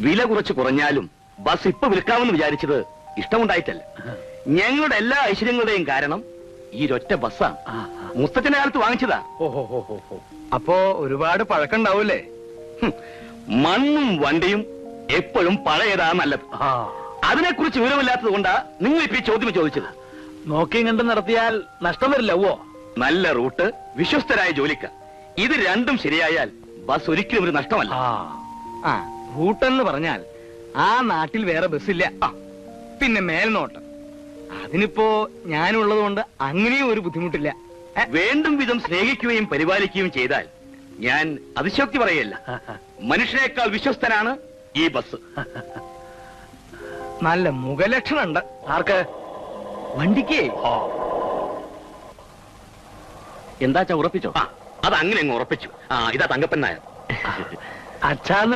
വില കുറച്ച് കുറഞ്ഞാലും ബസ് ഇപ്പൊ വിൽക്കാമെന്ന് വിചാരിച്ചത് ഇഷ്ടമുണ്ടായിട്ടല്ല. ഞങ്ങളുടെ എല്ലാ ഐശ്വര്യങ്ങളുടെയും കാരണം ഈ ഒറ്റ ബസ്സാണ്. മുസ്തഫിന്റെ കാലത്ത് വാങ്ങിച്ചതാ. അപ്പോ ഒരുപാട് പഴക്കണ്ടാവൂലേ? മണ്ണും വണ്ടിയും എപ്പോഴും പഴയതാ നല്ലത്. അതിനെക്കുറിച്ച് വിവരമില്ലാത്തത് കൊണ്ടാ നിങ്ങൾ ഇപ്പൊ ഈ ചോദ്യം ചോദിച്ചത്. നോക്കിയും കണ്ട് നടത്തിയാൽ നഷ്ടം വരില്ലവോ? നല്ല റൂട്ട്, വിശ്വസ്തരായ ജോലിക്കാർ, ഇത് രണ്ടും ശരിയായാൽ ബസ് ഒരിക്കലും ഒരു നഷ്ടമല്ല. റൂട്ടെന്ന് പറഞ്ഞാൽ ആ നാട്ടിൽ വേറെ ബസ്സില്ല. പിന്നെ മേൽനോട്ടം, അതിനിപ്പോ ഞാനുള്ളത് കൊണ്ട് അങ്ങനെയും ഒരു ബുദ്ധിമുട്ടില്ല. വേണ്ടും വിധം സ്നേഹിക്കുകയും പരിപാലിക്കുകയും ചെയ്താൽ ഞാൻ അതിശോക്തി പറയല്ല. മനുഷ്യനേക്കാൾ വിശ്വസ്തനാണ് ഈ ബസ്. നല്ല മുഖലക്ഷണുണ്ട്. ആർക്ക്? വണ്ടിക്ക്. എന്താച്ചാ ഉറപ്പിച്ചോ? അത് അങ്ങനെ അങ്ങ് ഉറപ്പിച്ചു. ഇതാ തങ്കപ്പൻ നായർ. അച്ഛാന്ന്